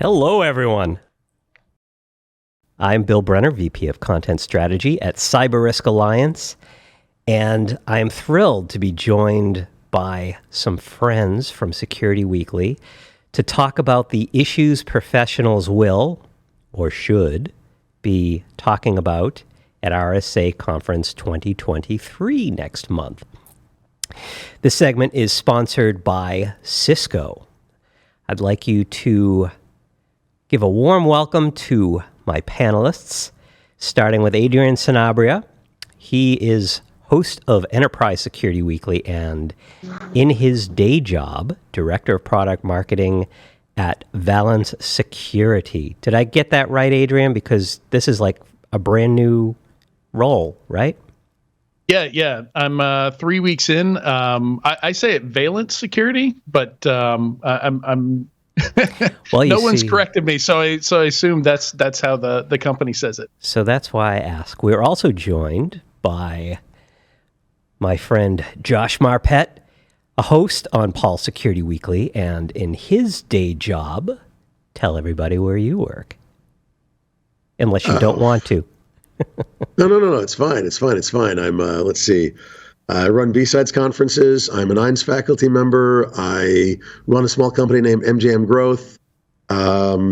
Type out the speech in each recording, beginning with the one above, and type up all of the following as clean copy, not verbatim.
Hello, everyone. I'm Bill Brenner, VP of Content Strategy at CyberRisk Alliance, and I'm thrilled to be joined by some friends from Security Weekly to talk about the issues professionals will, or should, be talking about at RSA Conference 2023 next month. This segment is sponsored by Cisco. I'd like you to give a warm welcome to my panelists, starting with Adrian Sanabria. He is host of Enterprise Security Weekly and, in his day job, Director of Product Marketing at Valence Security. Did I get that right, Adrian? Because this is like a brand new role, right? Yeah. I'm 3 weeks in. I say it Valence Security, but I'm Well, no one's corrected me, so I assume that's how the company says it. So that's why I ask. We're also joined by my friend Josh Marpet, a host on Paul Security Weekly, and in his day job, tell everybody where you work, unless you don't want to. No. It's fine. I'm, let's see. I run B-Sides conferences. I'm an EINS faculty member. I run a small company named MJM Growth. I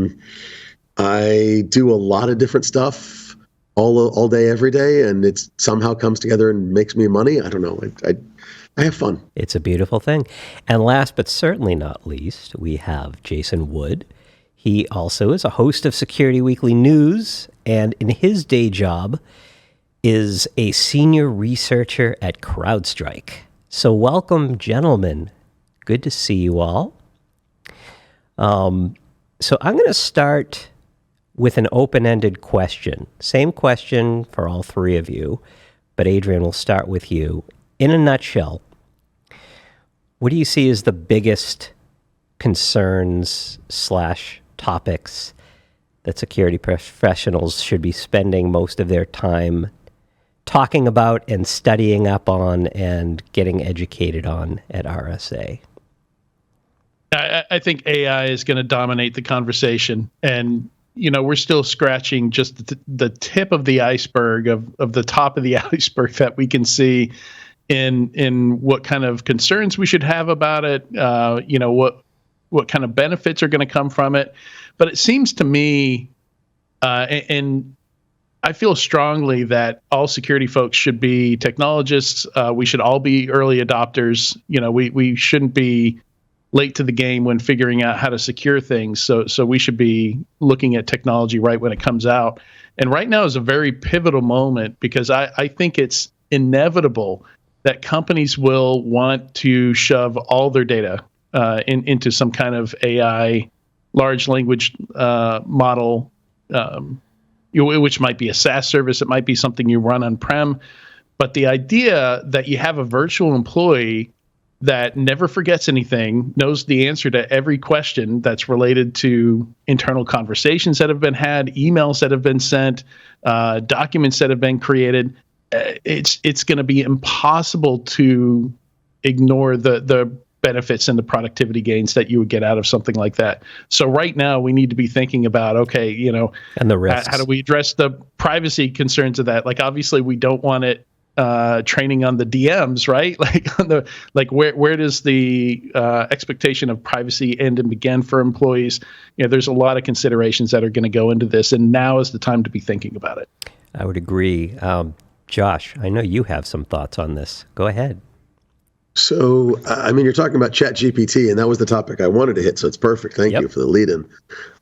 do a lot of different stuff all day, every day, and it somehow comes together and makes me money. I don't know. I have fun. It's a beautiful thing. And last but certainly not least, we have Jason Wood. He also is a host of Security Weekly News, and in his day job is a senior researcher at CrowdStrike. So welcome, gentlemen. Good to see you all. So I'm going to start with an open-ended question. Same question for all three of you, but Adrian, we'll start with you. In a nutshell, what do you see as the biggest concerns / topics that security professionals should be spending most of their time talking about and studying up on and getting educated on at RSA? I think AI is going to dominate the conversation, and we're still scratching just the tip of the iceberg of the top of the iceberg that we can see in what kind of concerns we should have about it. What kind of benefits are going to come from it. But it seems to me, and I feel strongly that all security folks should be technologists. We should all be early adopters. We shouldn't be late to the game when figuring out how to secure things. So we should be looking at technology right when it comes out. And right now is a very pivotal moment, because I think it's inevitable that companies will want to shove all their data into some kind of AI large language model, which might be a SaaS service. It might be something you run on-prem. But the idea that you have a virtual employee that never forgets anything, knows the answer to every question that's related to internal conversations that have been had, emails that have been sent, documents that have been created, it's going to be impossible to ignore the benefits and the productivity gains that you would get out of something like that. So right now we need to be thinking about, and the risks. How do we address the privacy concerns of that? Like, obviously we don't want it training on the DMs, right? Where does the expectation of privacy end and begin for employees? There's a lot of considerations that are going to go into this, and now is the time to be thinking about it. I would agree. Josh, I know you have some thoughts on this. Go ahead. So, you're talking about ChatGPT, and that was the topic I wanted to hit, so it's perfect. Thank you for the lead-in.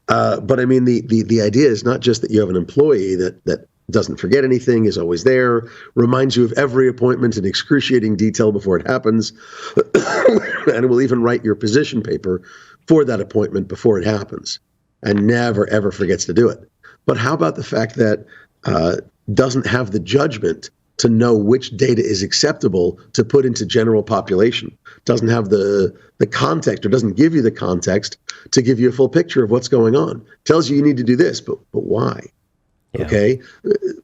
But the idea is not just that you have an employee that doesn't forget anything, is always there, reminds you of every appointment in excruciating detail before it happens, and it will even write your position paper for that appointment before it happens, and never, ever forgets to do it. But how about the fact that doesn't have the judgment to know which data is acceptable to put into general population, doesn't have the context, or doesn't give you the context to give you a full picture of what's going on, tells you need to do this, but why? Yeah. Okay,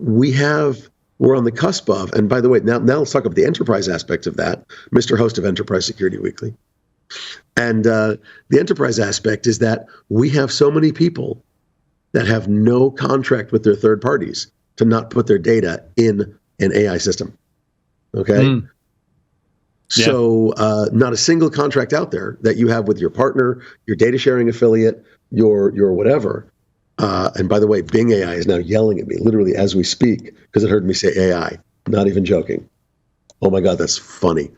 we're on the cusp of, and by the way, now let's talk about the enterprise aspect of that, Mr. Host of Enterprise Security Weekly. And the enterprise aspect is that we have so many people that have no contract with their third parties to not put their data in an AI system. Okay? Yeah. So not a single contract out there that you have with your partner, your data sharing affiliate, your whatever. And by the way, Bing AI is now yelling at me literally as we speak because it heard me say AI. Not even joking. Oh my God, that's funny.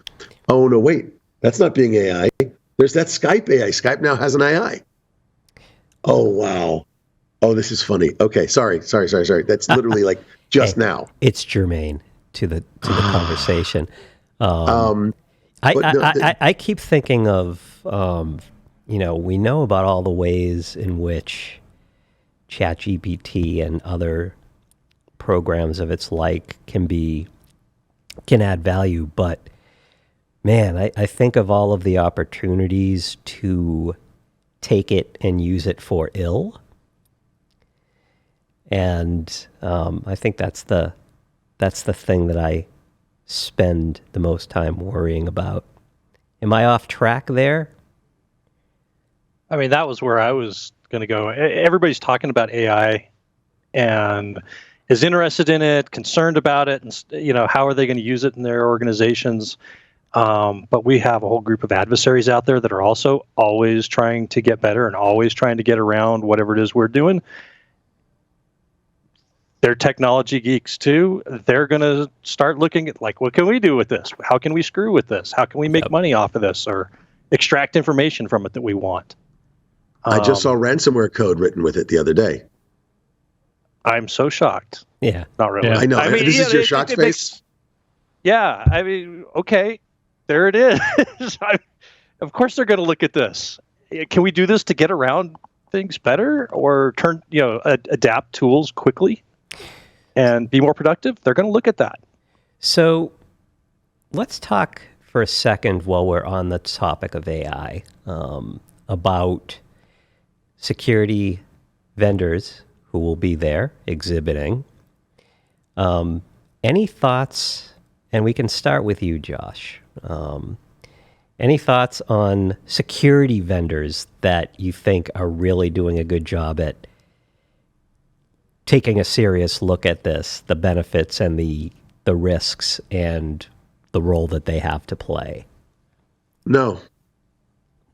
Oh no, wait, that's not Bing AI. There's that Skype AI. Skype now has an AI. Oh wow. Oh, this is funny. Okay, sorry. That's literally like just now. It's germane to the conversation. But I keep thinking of, we know about all the ways in which ChatGPT and other programs of its like can add value, but man, I think of all of the opportunities to take it and use it for ill. And I think that's the thing that I spend the most time worrying about. Am I off track there? I mean, that was where I was going to go. Everybody's talking about AI and is interested in it, concerned about it, and how are they going to use it in their organizations? But we have a whole group of adversaries out there that are also always trying to get better and always trying to get around whatever it is we're doing. They're technology geeks too. They're going to start looking at what can we do with this? How can we screw with this? How can we make money off of this or extract information from it that we want? I just saw ransomware code written with it the other day. I'm so shocked. Yeah. Not really. Yeah. I know. This is your shocked face? Yeah. I mean, okay, there it is. Of course they're going to look at this. Can we do this to get around things better or adapt tools quickly and be more productive? They're going to look at that. So let's talk for a second while we're on the topic of AI about security vendors who will be there exhibiting. Any thoughts, and we can start with you, Josh. Any thoughts on security vendors that you think are really doing a good job at taking a serious look at this, the benefits and the risks and the role that they have to play? No,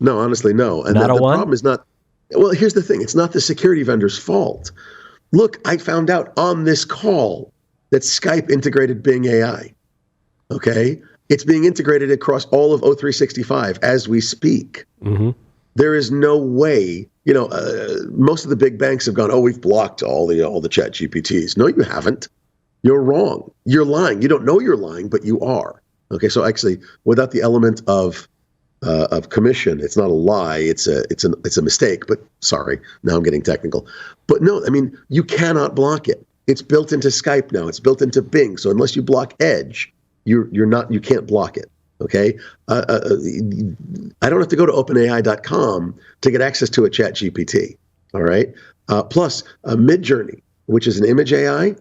honestly, no. And not the one? problem is not, well, here's the thing. It's not the security vendor's fault. Look, I found out on this call that Skype integrated Bing AI. Okay? It's being integrated across all of O365 as we speak. Mm-hmm. There is no way, most of the big banks have gone, we've blocked all the chat GPTs. No, you haven't. You're wrong. You're lying. You don't know you're lying, but you are. Okay, so actually, without the element of commission, it's not a lie. It's a mistake. But sorry, now I'm getting technical. But no, I mean, you cannot block it. It's built into Skype now. It's built into Bing. So unless you block Edge, you can't block it. Okay, I don't have to go to OpenAI.com to get access to a Chat GPT. All right. Plus, Midjourney, which is an image AI,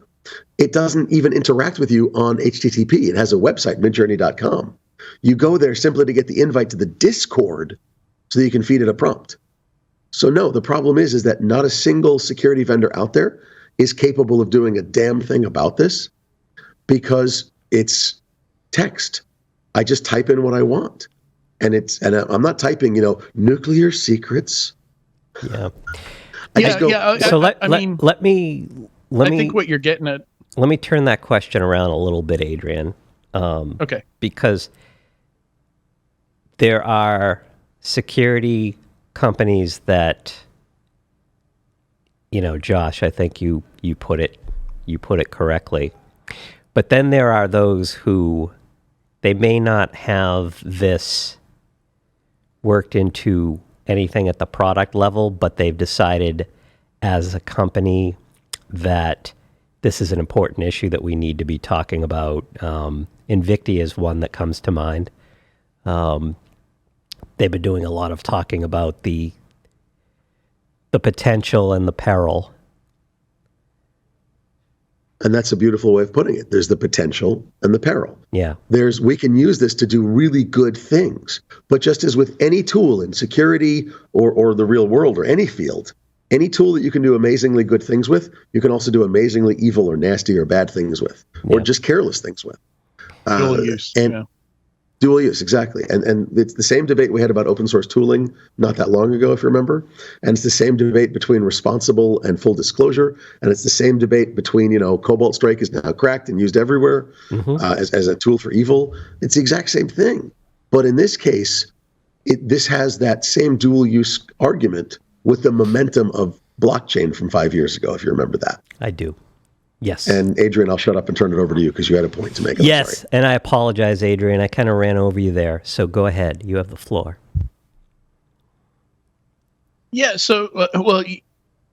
it doesn't even interact with you on HTTP. It has a website, midjourney.com. You go there simply to get the invite to the Discord so that you can feed it a prompt. So no, the problem is that not a single security vendor out there is capable of doing a damn thing about this because it's text. I just type in what I want. And I'm not typing, nuclear secrets. Yeah. So let me I think what you're getting at. Let me turn that question around a little bit, Adrian. Okay. Because there are security companies that, Josh, I think you put it correctly. But then there are those who they may not have this worked into anything at the product level, but they've decided as a company that this is an important issue that we need to be talking about. Invicti is one that comes to mind. They've been doing a lot of talking about the potential and the peril. And that's a beautiful way of putting it. There's the potential and the peril. Yeah. We can use this to do really good things. But just as with any tool in security or the real world or any field, any tool that you can do amazingly good things with, you can also do amazingly evil or nasty or bad things with, or just careless things with. Dual use. Dual use, exactly. And it's the same debate we had about open source tooling not that long ago, if you remember. And it's the same debate between responsible and full disclosure. And it's the same debate between, Cobalt Strike is now cracked and used everywhere as a tool for evil. It's the exact same thing. But in this case, this has that same dual use argument with the momentum of blockchain from 5 years ago, if you remember that. I do. Yes. And Adrian, I'll shut up and turn it over to you because you had a point to make. Yes, and I apologize, Adrian. I kind of ran over you there. So go ahead. You have the floor. Yeah. So,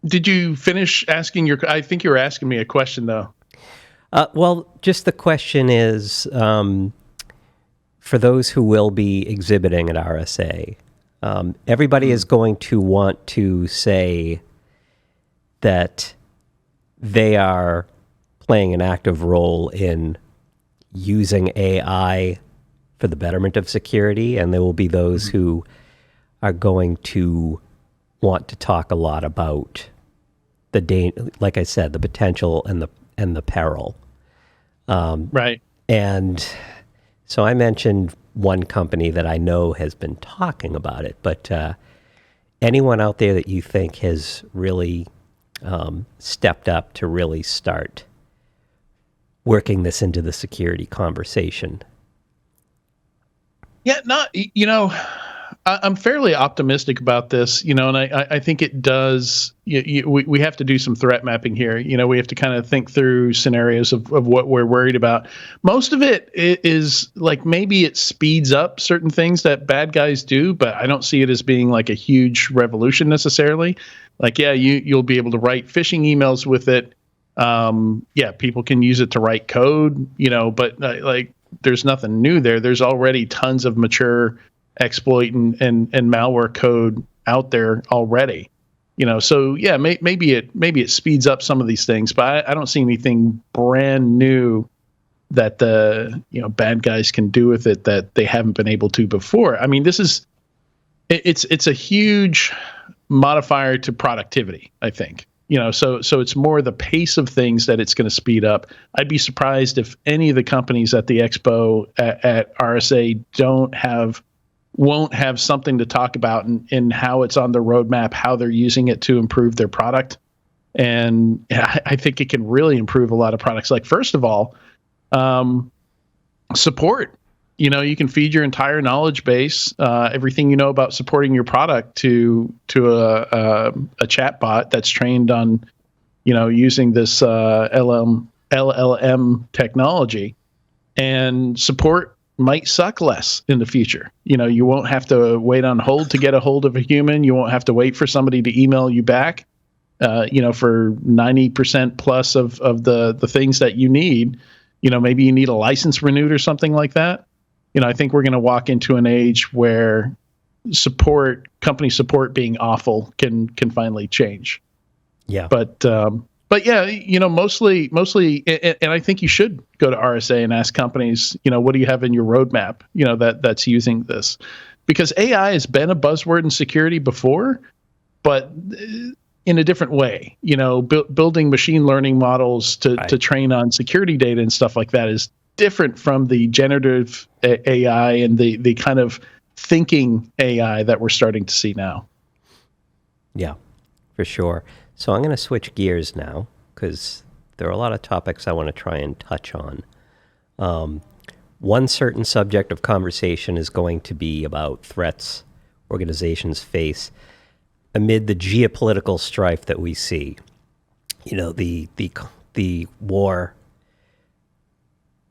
did you finish asking I think you were asking me a question, though. Well, just the question is, for those who will be exhibiting at RSA, everybody is going to want to say that they are playing an active role in using AI for the betterment of security, and there will be those who are going to want to talk a lot about like I said, the potential and the peril. Right. And so I mentioned one company that I know has been talking about it, but anyone out there that you think has really stepped up to really start working this into the security conversation? Yeah, I'm fairly optimistic about this, and I think it does. We have to do some threat mapping here. We have to kind of think through scenarios of what we're worried about. Most of it is like maybe it speeds up certain things that bad guys do, but I don't see it as being like a huge revolution necessarily. Like, yeah, you'll be able to write phishing emails with it. People can use it to write code, but like there's nothing new there. There's already tons of mature exploit and malware code out there already, so yeah, maybe it speeds up some of these things, but I don't see anything brand new that the bad guys can do with it that they haven't been able to before. I mean, it's a huge modifier to productivity, I think. So it's more the pace of things that it's going to speed up. I'd be surprised if any of the companies at the expo at RSA won't have something to talk about in how it's on their roadmap, how they're using it to improve their product. And I think it can really improve a lot of products. Like, first of all, support. You can feed your entire knowledge base, everything you know about supporting your product to a chat bot that's trained on, using this LLM technology. And support might suck less in the future. You won't have to wait on hold to get a hold of a human. You won't have to wait for somebody to email you back, for 90% plus of the things that you need. Maybe you need a license renewed or something like that. I think we're going to walk into an age where company support being awful can finally change. Yeah. But yeah, mostly, and I think you should go to RSA and ask companies, what do you have in your roadmap, that's using this? Because AI has been a buzzword in security before, but in a different way. Building machine learning models to train on security data and stuff like that is different from the generative AI and the kind of thinking AI that we're starting to see now. Yeah, for sure. So I'm going to switch gears now because there are a lot of topics I want to try and touch on. One certain subject of conversation is going to be about threats organizations face amid the geopolitical strife that we see. The war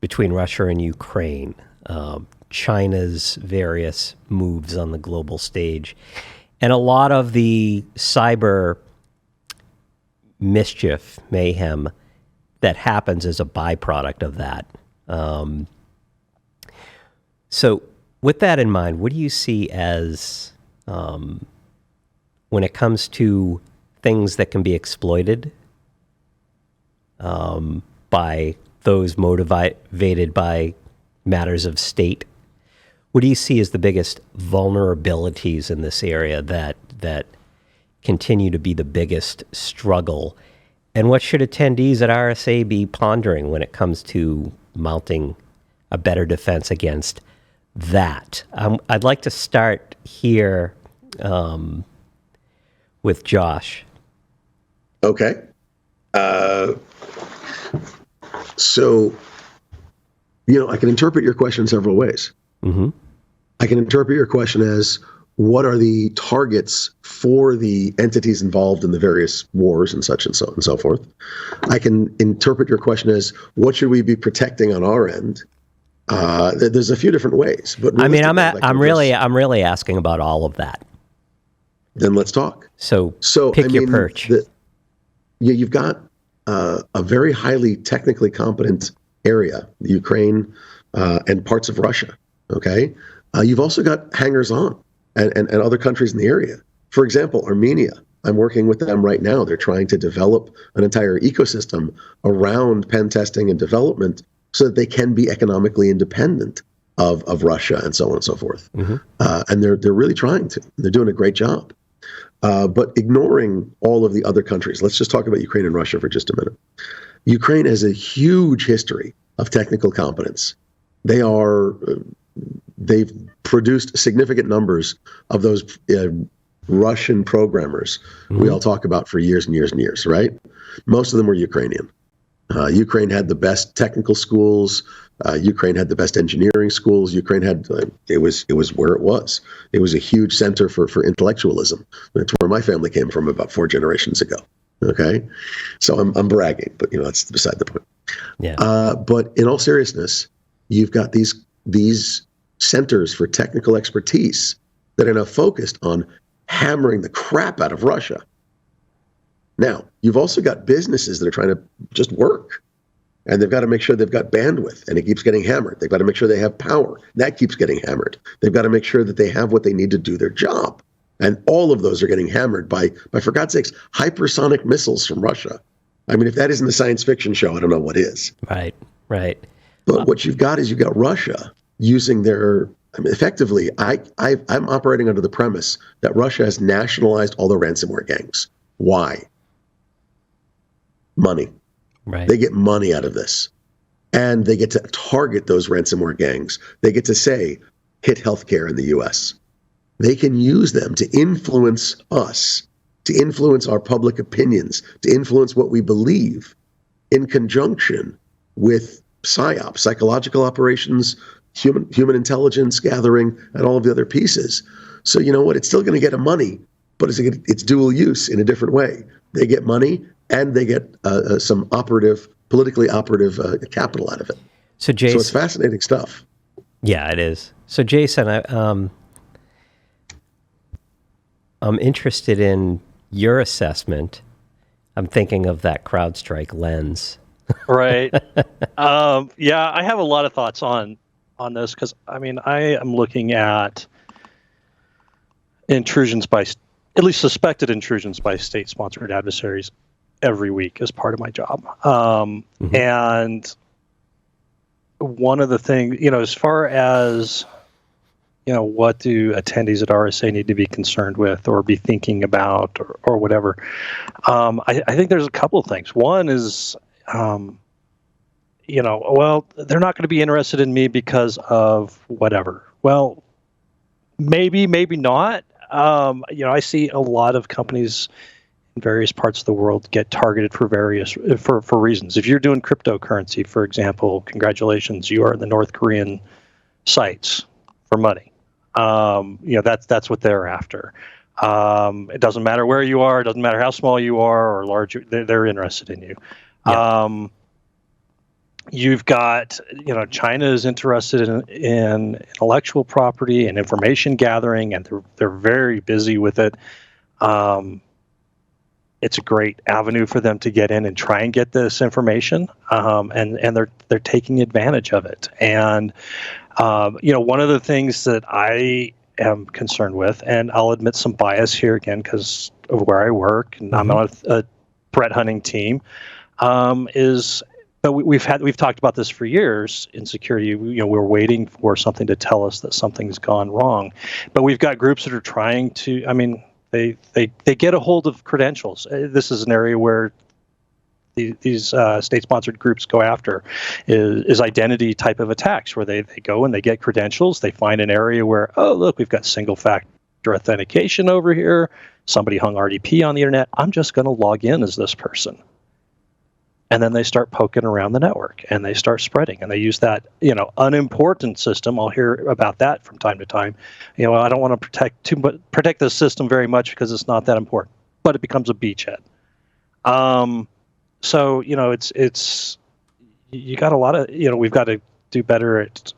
between Russia and Ukraine, China's various moves on the global stage, and a lot of the cyber mischief, mayhem that happens as a byproduct of that. So with that in mind, what do you see as, when it comes to things that can be exploited, by those motivated by matters of state. What do you see as the biggest vulnerabilities in this area that continue to be the biggest struggle? And what should attendees at RSA be pondering when it comes to mounting a better defense against that? I'd like to start here with Josh. Okay. So, I can interpret your question several ways. Mm-hmm. I can interpret your question as, what are the targets for the entities involved in the various wars and such and so forth? I can interpret your question as, what should we be protecting on our end? There's a few different ways, but I mean, I'm really asking about all of that. Then let's talk. So pick your perch. You've got a very highly technically competent area, Ukraine and parts of Russia. Okay, you've also got hangers-on and other countries in the area. For example, Armenia. I'm working with them right now. They're trying to develop an entire ecosystem around pen testing and development so that they can be economically independent of Russia and so on and so forth. Mm-hmm. And they're really trying to. They're doing a great job. But ignoring all of the other countries, let's just talk about Ukraine and Russia for just a minute. Ukraine has a huge history of technical competence. They've produced significant numbers of those Russian programmers we all talk about for years and years and years, right? Most of them were Ukrainian. Ukraine had the best technical schools. Ukraine had the best engineering schools. Ukraine had it was where it was. It was a huge center for intellectualism. That's where my family came from about 4 generations ago. Okay, so I'm bragging, but that's beside the point. Yeah. But in all seriousness, you've got these centers for technical expertise that are now focused on hammering the crap out of Russia. Now, you've also got businesses that are trying to just work, and they've got to make sure they've got bandwidth, and it keeps getting hammered. They've got to make sure they have power. That keeps getting hammered. They've got to make sure that they have what they need to do their job. And all of those are getting hammered by for God's sakes, hypersonic missiles from Russia. I mean, if that isn't a science fiction show, I don't know what is. Right. But what you've got Russia using their, effectively, I'm operating under the premise that Russia has nationalized all the ransomware gangs. Why? Money. Right. They get money out of this. And they get to target those ransomware gangs. They get to say, hit healthcare in the US. They can use them to influence us, to influence our public opinions, to influence what we believe in conjunction with PSYOP, psychological operations, human intelligence gathering, and all of the other pieces. So you know what? It's still going to get money, but it's dual use in a different way. They get money and they get some politically operative capital out of it. So Jason, it's fascinating stuff. Yeah, it is. So Jason, I'm interested in your assessment. I'm thinking of that CrowdStrike lens. Right. Yeah, I have a lot of thoughts on this because, I mean, I am looking at intrusions at least suspected intrusions by state-sponsored adversaries every week as part of my job. And one of the things, as far as, what do attendees at RSA need to be concerned with or be thinking about or whatever, I think there's a couple of things. One is, well, they're not going to be interested in me because of whatever. Well, maybe not. I see a lot of companies in various parts of the world get targeted for for reasons. If you're doing cryptocurrency, for example, congratulations, you are in the North Korean sites for money. That's what they're after. It doesn't matter where you are. It doesn't matter how small you are or large. They're interested in you. Yeah. You've got, China is interested in intellectual property and information gathering, and they're very busy with it. It's a great avenue for them to get in and try and get this information, and they're taking advantage of it. And one of the things that I am concerned with, and I'll admit some bias here again because of where I work, and I'm on a threat hunting team, is But we've talked about this for years in security. We're waiting for something to tell us that something's gone wrong, but we've got groups that are trying to. I mean, they get a hold of credentials. This is an area where these state-sponsored groups go after is identity type of attacks, where they go and they get credentials. They find an area where, oh, look, we've got single-factor authentication over here. Somebody hung RDP on the internet. I'm just going to log in as this person. And then they start poking around the network and they start spreading, and they use that, unimportant system. I'll hear about that from time to time. I don't want to protect this system very much because it's not that important, but it becomes a beachhead. So, it's you got a lot of, we've got to do better at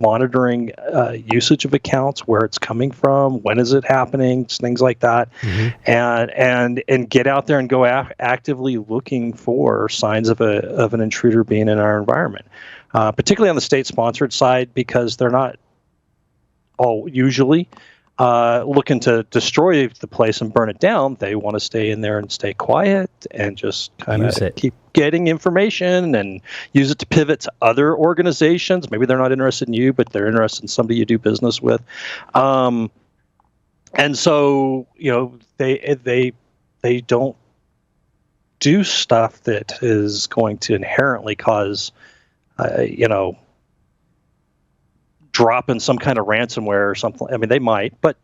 monitoring usage of accounts, where it's coming from, when is it happening, things like that, and get out there and go actively looking for signs of an intruder being in our environment, particularly on the state-sponsored side, because they're not all usually looking to destroy the place and burn it down. They want to stay in there and stay quiet and just kind of keep getting information and use it to pivot to other organizations. Maybe they're not interested in you, but they're interested in somebody you do business with. And so, they don't do stuff that is going to inherently cause, drop in some kind of ransomware or something. I mean, they might, but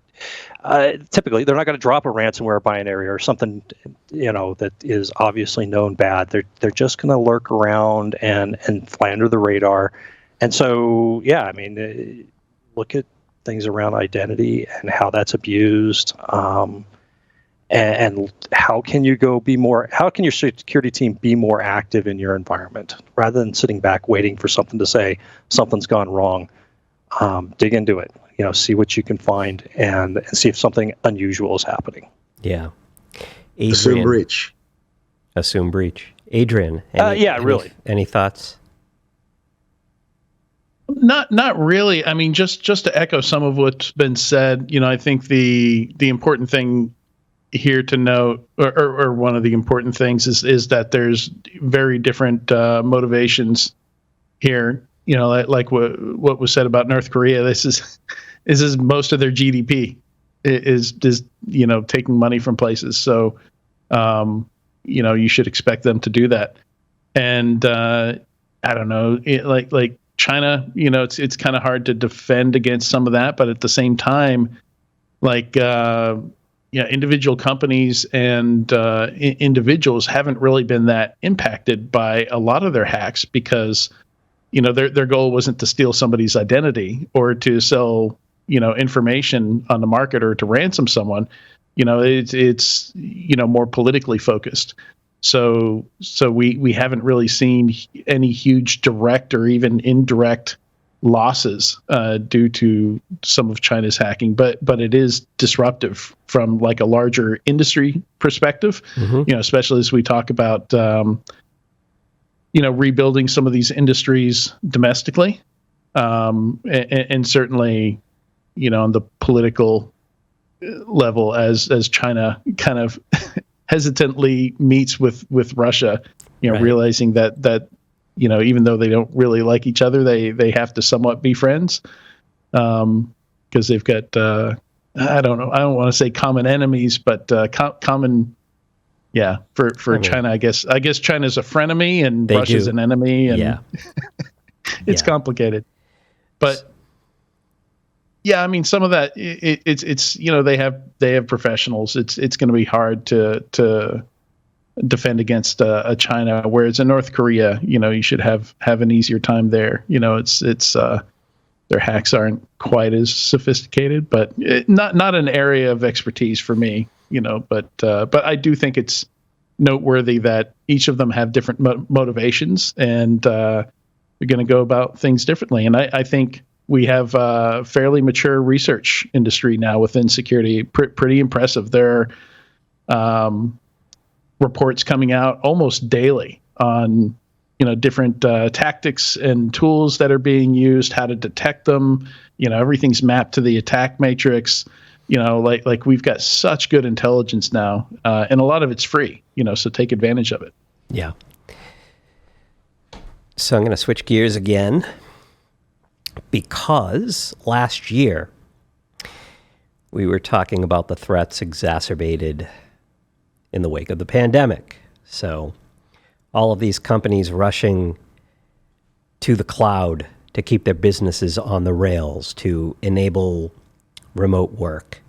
typically they're not going to drop a ransomware binary or something, that is obviously known bad. They're just going to lurk around and fly under the radar. And so, look at things around identity and how that's abused. And how can your security team be more active in your environment rather than sitting back waiting for something to say something's gone wrong? Dig into it, see what you can find and see if something unusual is happening. Yeah. Adrian, Assume breach. Adrian. Really. Any thoughts? Not really. I mean, just to echo some of what's been said, I think the important thing here to note, or one of the important things is that there's very different motivations here. Like what was said about North Korea. This is most of their GDP is taking money from places. So, you should expect them to do that. And I don't know, like China, it's kind of hard to defend against some of that, but at the same time, individual companies and individuals haven't really been that impacted by a lot of their hacks because their goal wasn't to steal somebody's identity or to sell, information on the market or to ransom someone. It's more politically focused. So we haven't really seen any huge direct or even indirect losses due to some of China's hacking, but it is disruptive from like a larger industry perspective, especially as we talk about rebuilding some of these industries domestically, and certainly, on the political level, as China kind of hesitantly meets with Russia, right. Realizing that even though they don't really like each other, they have to somewhat be friends, because they've got I don't want to say common enemies, but common. Yeah, for China, I guess China's a frenemy and Russia's an enemy, and it's complicated. But I mean, some of that it's they have professionals. It's going to be hard to defend against a China, whereas in North Korea, you should have an easier time there. It's their hacks aren't quite as sophisticated, but not an area of expertise for me. But I do think it's noteworthy that each of them have different motivations, and they're going to go about things differently. And I think we have a fairly mature research industry now within security. Pretty impressive. There are reports coming out almost daily on different tactics and tools that are being used, how to detect them. Everything's mapped to the attack matrix. Like we've got such good intelligence now, and a lot of it's free, so take advantage of it. Yeah. So I'm going to switch gears again because last year we were talking about the threats exacerbated in the wake of the pandemic. So all of these companies rushing to the cloud to keep their businesses on the rails, to enable remote work.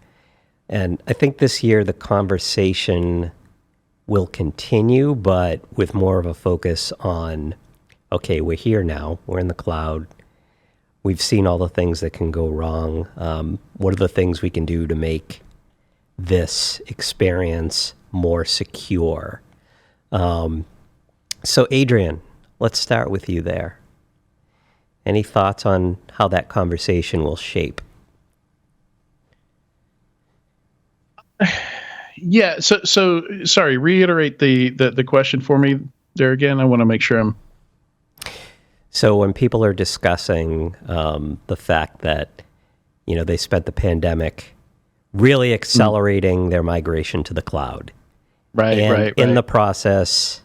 And I think this year the conversation will continue, but with more of a focus on, okay, we're here now, we're in the cloud, we've seen all the things that can go wrong. What are the things we can do to make this experience more secure? So Adrian, let's start with you there. Any thoughts on how that conversation will shape? Yeah. So sorry, reiterate the question for me there again. I want to make sure I'm. So when people are discussing the fact that, they spent the pandemic really accelerating their migration to the cloud. Right. In the process,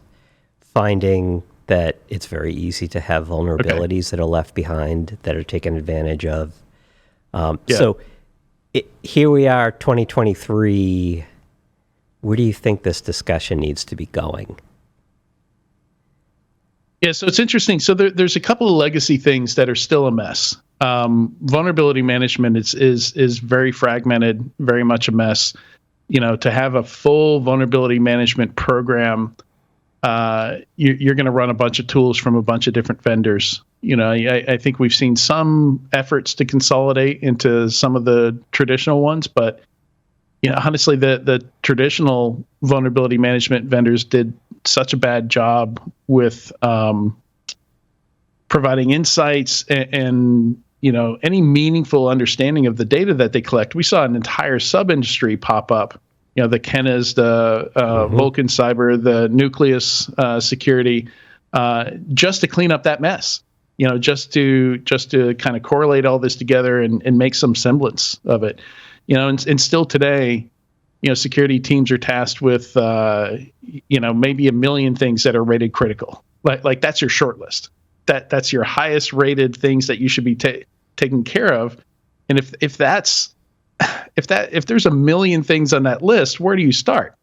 finding that it's very easy to have vulnerabilities that are left behind, that are taken advantage of. So here we are, 2023. Where do you think this discussion needs to be going? Yeah, so it's interesting. So there's a couple of legacy things that are still a mess. Vulnerability management is very fragmented, very much a mess. To have a full vulnerability management program, you're going to run a bunch of tools from a bunch of different vendors. I think we've seen some efforts to consolidate into some of the traditional ones, but honestly, the traditional vulnerability management vendors did such a bad job with providing insights and any meaningful understanding of the data that they collect. We saw an entire sub-industry pop up. The Kenas, the Vulcan Cyber, the Nucleus Security, just to clean up that mess. Just to kind of correlate all this together and make some semblance of it. And still today, security teams are tasked with, maybe 1 million things that are rated critical. Like that's your short list. That's your highest rated things that you should be taking care of. And if there's 1 million things on that list, where do you start?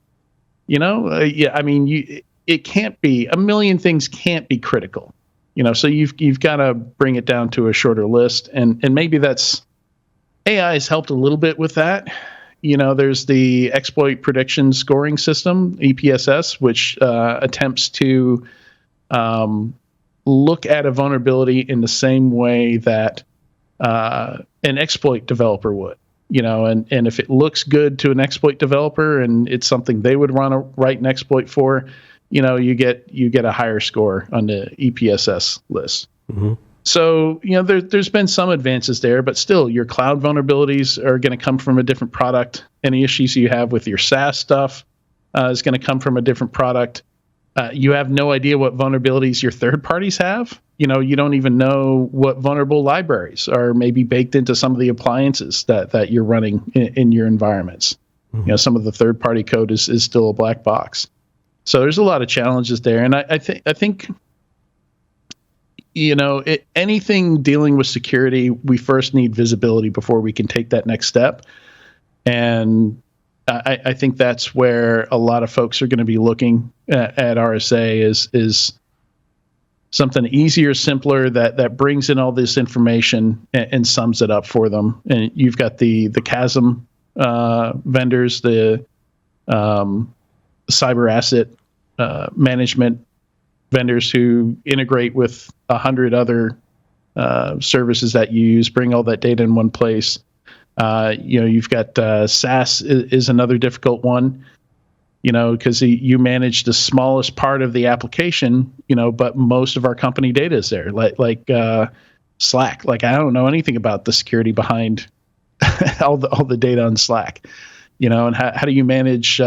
It can't be 1 million things can't be critical. So you've got to bring it down to a shorter list, and maybe that's. AI has helped a little bit with that. There's the exploit prediction scoring system, EPSS, which attempts to look at a vulnerability in the same way that an exploit developer would. And if it looks good to an exploit developer and it's something they would write an exploit for, you get a higher score on the EPSS list. Mm-hmm. So, there's been some advances there, but still your cloud vulnerabilities are going to come from a different product. Any issues you have with your SaaS stuff is going to come from a different product. You have no idea what vulnerabilities your third parties have. You don't even know what vulnerable libraries are maybe baked into some of the appliances that you're running in your environments. Mm-hmm. Some of the third party code is still a black box. So there's a lot of challenges there. And I think anything dealing with security, we first need visibility before we can take that next step. And I think that's where a lot of folks are going to be looking at RSA is something easier, simpler, that brings in all this information and sums it up for them. And you've got the Chasm vendors, the cyber asset management vendors who integrate with 100 other services that you use, bring all that data in one place. You've got SaaS is another difficult one, because you manage the smallest part of the application, but most of our company data is there, like Slack. Like, I don't know anything about the security behind all the data on Slack, and how do you manage,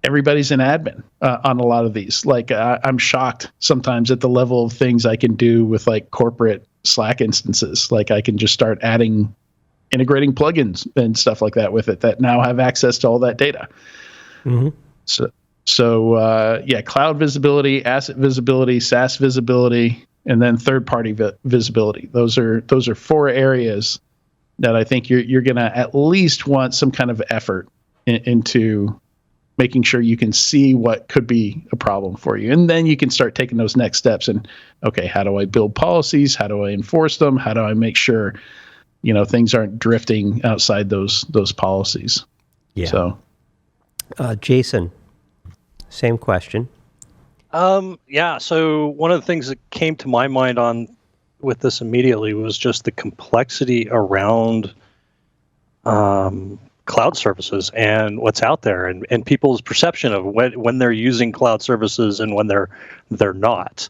everybody's an admin on a lot of these. Like, I'm shocked sometimes at the level of things I can do with like corporate Slack instances. Like, I can just start integrating plugins and stuff like that with it that now have access to all that data. Mm-hmm. So cloud visibility, asset visibility, SaaS visibility, and then third-party visibility. Those are 4 areas that I think you're going to at least want some kind of effort into making sure you can see what could be a problem for you. And then you can start taking those next steps and, okay, how do I build policies? How do I enforce them? How do I make sure, things aren't drifting outside those policies? Yeah. So, Jason, same question. Yeah. So one of the things that came to my mind with this immediately was just the complexity around cloud services and what's out there, and people's perception of when they're using cloud services and when they're not,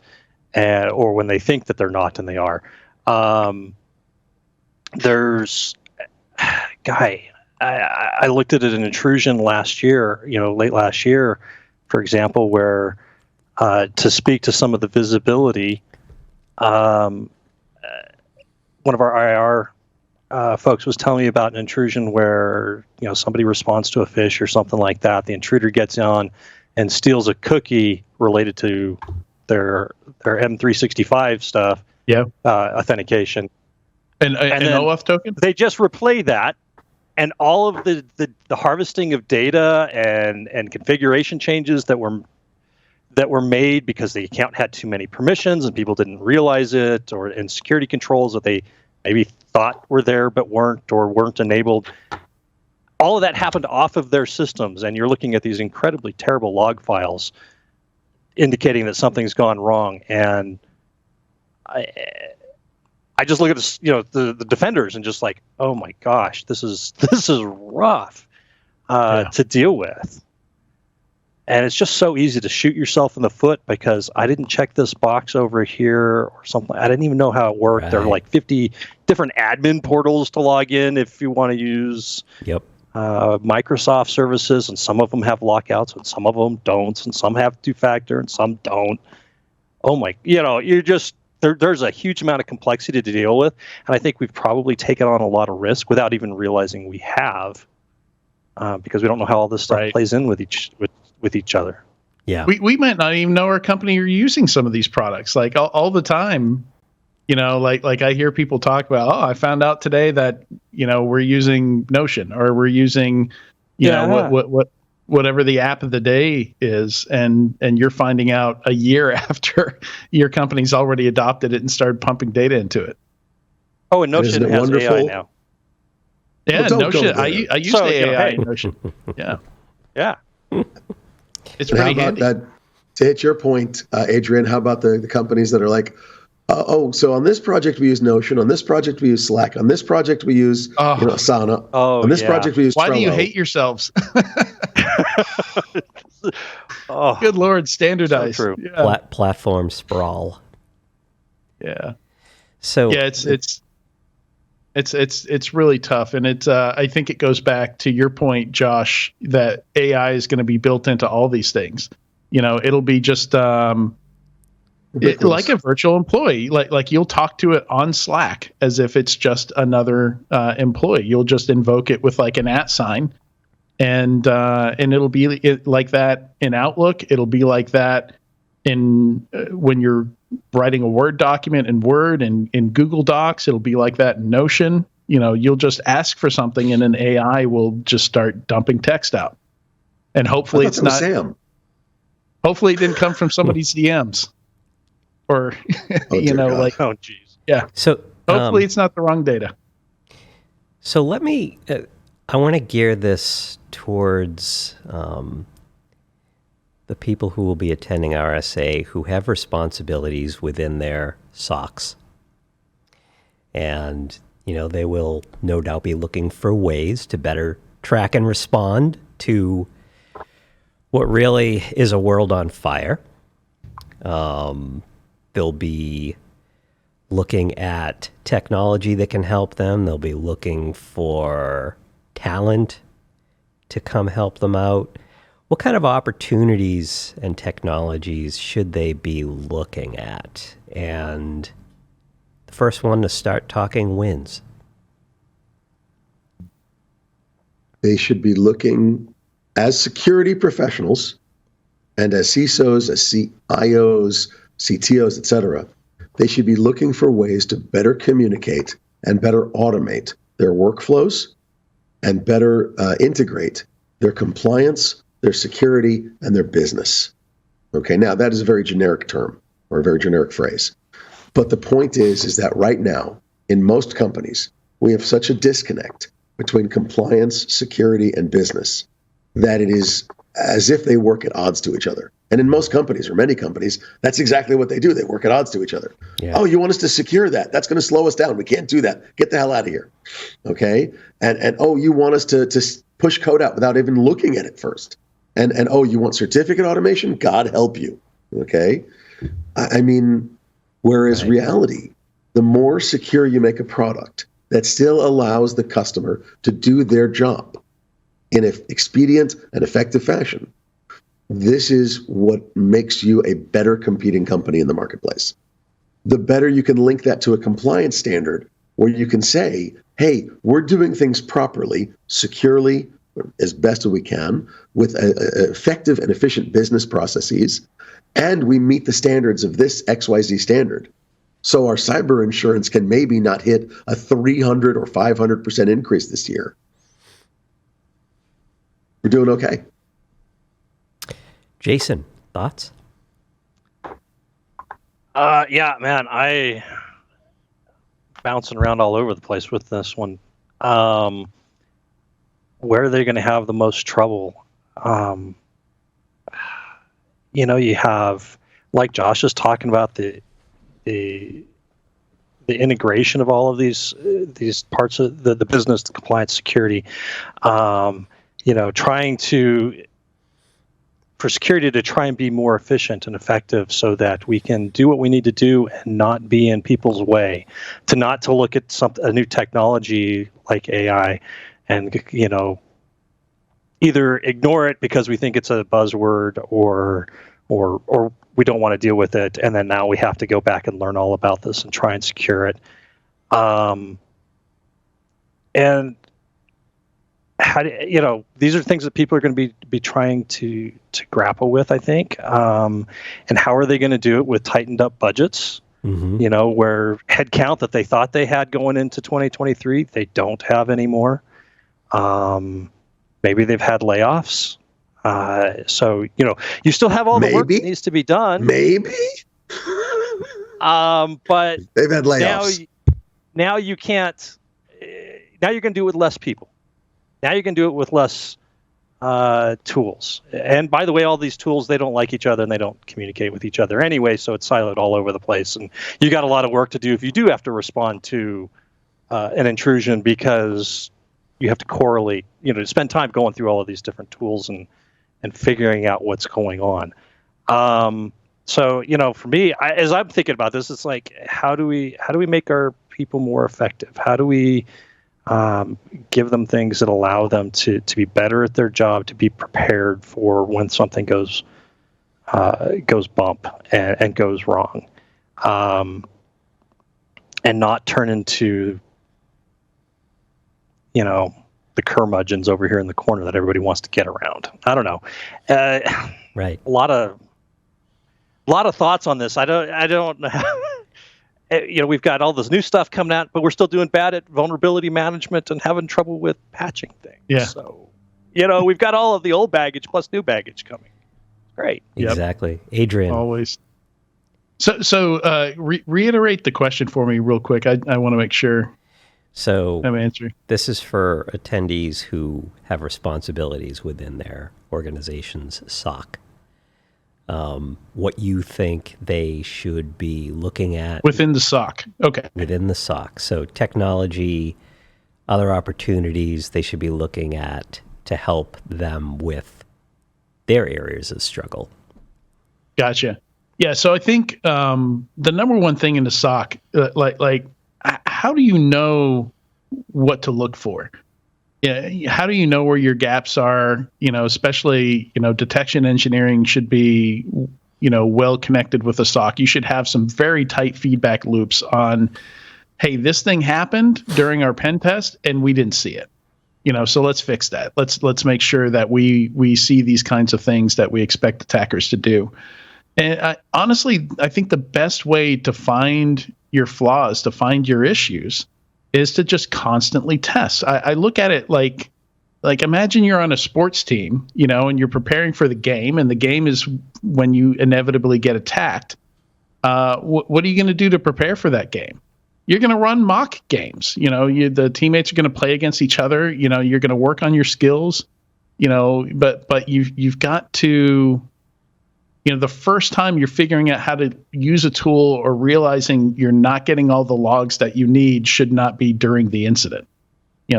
or when they think that they're not and they are. I looked at an intrusion last year, late last year, for example, where to speak to some of the visibility, one of our IR folks was telling me about an intrusion where somebody responds to a phish or something like that. The intruder gets on and steals a cookie related to their M365 stuff. Yeah, authentication, and an OAuth token. They just replay that, and all of the harvesting of data and configuration changes that were made because the account had too many permissions and people didn't realize it, and security controls that they maybe thought were there but weren't enabled. All of that happened off of their systems, and you're looking at these incredibly terrible log files indicating that something's gone wrong. And I just look at this, the defenders and just like, oh my gosh, this is rough to deal with. And it's just so easy to shoot yourself in the foot because I didn't check this box over here or something. I didn't even know how it worked. Right. There are like 50 different admin portals to log in if you want to use Microsoft services, and some of them have lockouts and some of them don't, and some have two-factor and some don't. Oh my, you're just, there's a huge amount of complexity to deal with. And I think we've probably taken on a lot of risk without even realizing we have, because we don't know how all this stuff plays in with each other. Yeah, we might not even know our company are using some of these products. Like all the time, like I hear people talk about, I found out today that we're using Notion, or we're using whatever the app of the day is, and you're finding out a year after your company's already adopted it and started pumping data into it. Oh, and Notion has wonderful? AI now. Yeah, Notion. I use the AI in Notion. Yeah. Yeah. It's pretty handy. That, to hit your point, Adrian, how about the companies that are like, so on this project we use Notion, on this project we use Slack, on this project we use Asana, on this project we use Why Trello. do you hate yourselves? Good Lord, standardize. So true. Yeah. Platform sprawl. Yeah. So yeah, it's really tough, and I think it goes back to your point, Josh, that AI is going to be built into all these things. It'll be just like a virtual employee. Like you'll talk to it on Slack as if it's just another employee. You'll just invoke it with like an @ sign, and it'll be like that in Outlook. It'll be like that in when you're writing a Word document in Word, and in Google Docs. It'll be like that in Notion. You'll just ask for something and an AI will just start dumping text out. And hopefully it's not Sam. Hopefully it didn't come from somebody's DMs, or like, oh geez, yeah. So hopefully it's not the wrong data. So let me. I want to gear this towards the people who will be attending RSA who have responsibilities within their SOCs. And, they will no doubt be looking for ways to better track and respond to what really is a world on fire. They'll be looking at technology that can help them. They'll be looking for talent to come help them out. What kind of opportunities and technologies should they be looking at? And the first one to start talking wins. They should be looking, as security professionals, And as CISOs, as CIOs, CTOs, et cetera, they should be looking for ways to better communicate and better automate their workflows and better integrate their compliance, their security, and their business. Okay, now that is a very generic term or a very generic phrase. But the point is that right now, in most companies, we have such a disconnect between compliance, security, and business that it is as if they work at odds to each other. And in most companies, or many companies, that's exactly what they do. They work at odds to each other. Yeah. Oh, you want us to secure that? That's going to slow us down. We can't do that. Get the hell out of here. Okay? And oh, you want us to push code out without even looking at it first. And oh, you want certificate automation? God help you. Okay? I mean, whereas reality, the more secure you make a product that still allows the customer to do their job in an expedient and effective fashion, this is what makes you a better competing company in the marketplace. The better you can link that to a compliance standard where you can say, hey, we're doing things properly, securely, as best as we can, with effective and efficient business processes, and we meet the standards of this XYZ standard. So our cyber insurance can maybe not hit a 300 or 500% increase this year. We're doing okay. Jason, thoughts? Yeah, man, I bouncing around all over the place with this one. Where are they going to have the most trouble? You have, like Josh is talking about, the integration of all of these parts of the business, the compliance, security. Trying for security to try and be more efficient and effective so that we can do what we need to do and not be in people's way, to look at a new technology like AI and, either ignore it because we think it's a buzzword or we don't want to deal with it. And then now we have to go back and learn all about this and try and secure it. And how do these are things that people are going to be trying to grapple with, I think. And how are they going to do it with tightened up budgets? Mm-hmm. Where headcount that they thought they had going into 2023, they don't have anymore. Maybe they've had layoffs. So you still have all the work that needs to be done. Maybe. But they've had layoffs. Now you can't. Now you're going to do it with less people. Now you can do it with less tools. And by the way, all these tools, they don't like each other and they don't communicate with each other anyway, so it's siloed all over the place. And you got a lot of work to do if you do have to respond to an intrusion, because you have to correlate, to spend time going through all of these different tools and figuring out what's going on. So, for me, as I'm thinking about this, it's like, how do we make our people more effective? How do we give them things that allow them to be better at their job, to be prepared for when something goes bump and goes wrong, and not turn into the curmudgeons over here in the corner that everybody wants to get around. I don't know. Right. A lot of thoughts on this. I don't know. We've got all this new stuff coming out, but we're still doing bad at vulnerability management and having trouble with patching things. Yeah. So, we've got all of the old baggage plus new baggage coming. Great. Exactly. Yep. Adrian. Always. So reiterate the question for me real quick. I want to make sure I'm answering. This is for attendees who have responsibilities within their organization's SOC. What you think they should be looking at within the SOC. Okay. Within the SOC. So technology, other opportunities they should be looking at to help them with their areas of struggle. Gotcha. Yeah. So I think the number one thing in the SOC, like how do you know what to look for? Yeah, how do you know where your gaps are? Especially, detection engineering should be, well connected with a SOC. You should have some very tight feedback loops on, hey, this thing happened during our pen test and we didn't see it. So let's fix that. Let's make sure that we see these kinds of things that we expect attackers to do. And honestly, I think the best way to find your flaws, to find your issues, is to just constantly test. I look at it like imagine you're on a sports team, and you're preparing for the game, and the game is when you inevitably get attacked. What are you going to do to prepare for that game? You're going to run mock games. The teammates are going to play against each other. You're going to work on your skills. But you've got to. The first time you're figuring out how to use a tool or realizing you're not getting all the logs that you need should not be during the incident.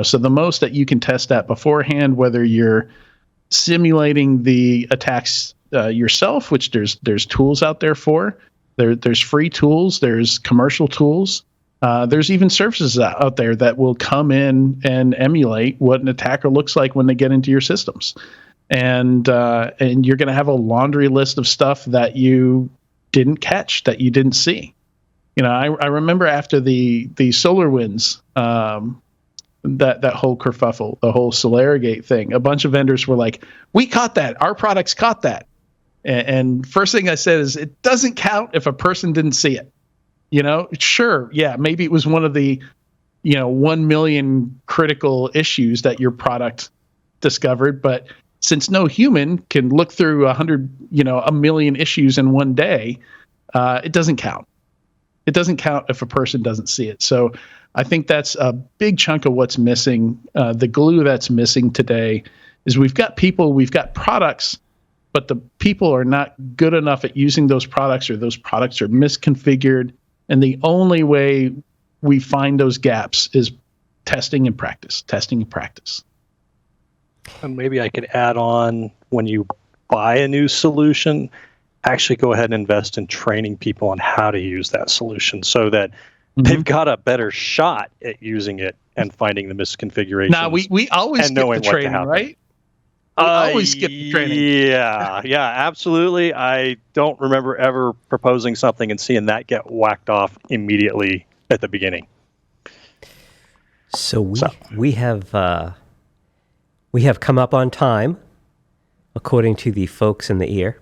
So the most that you can test that beforehand, whether you're simulating the attacks yourself, which there's tools out there for. There's free tools. There's commercial tools. There's even services out there that will come in and emulate what an attacker looks like when they get into your systems. And you're going to have a laundry list of stuff that you didn't catch, that you didn't see. I remember after the SolarWinds, that whole kerfuffle, the whole Solarigate thing, a bunch of vendors were like, we caught that. Our products caught that. And first thing I said is, it doesn't count if a person didn't see it. Sure, yeah, maybe it was one of the 1 million critical issues that your product discovered, but since no human can look through 1 million issues in one day, it doesn't count. It doesn't count if a person doesn't see it. So I think that's a big chunk of what's missing. The glue that's missing today is we've got people, we've got products, but the people are not good enough at using those products, or those products are misconfigured. And the only way we find those gaps is testing and practice. And maybe I could add on, when you buy a new solution, actually go ahead and invest in training people on how to use that solution so that they've got a better shot at using it and finding the misconfigurations. Now, we always skip the training, right? We always skip the training. Yeah, absolutely. I don't remember ever proposing something and seeing that get whacked off immediately at the beginning. So we have come up on time, according to the folks in the ear.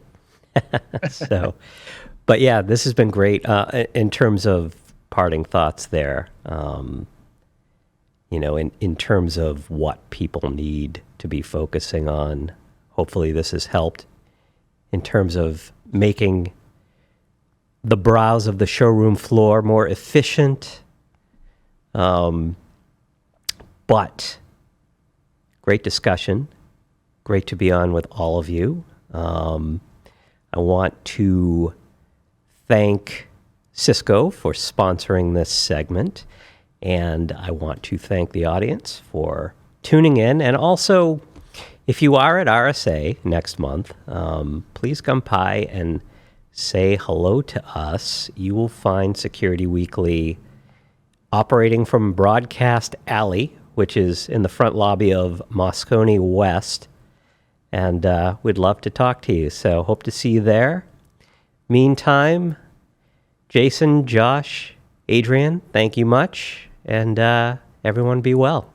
But yeah, this has been great in terms of parting thoughts there. In terms of what people need to be focusing on. Hopefully this has helped in terms of making the browse of the showroom floor more efficient. But great discussion. Great to be on with all of you. I want to thank Cisco for sponsoring this segment, and I want to thank the audience for tuning in. And also, if you are at RSA next month, please come by and say hello to us. You will find Security Weekly operating from Broadcast Alley, which is in the front lobby of Moscone West. And we'd love to talk to you. So hope to see you there. Meantime, Jason, Josh, Adrian, thank you much. And everyone be well.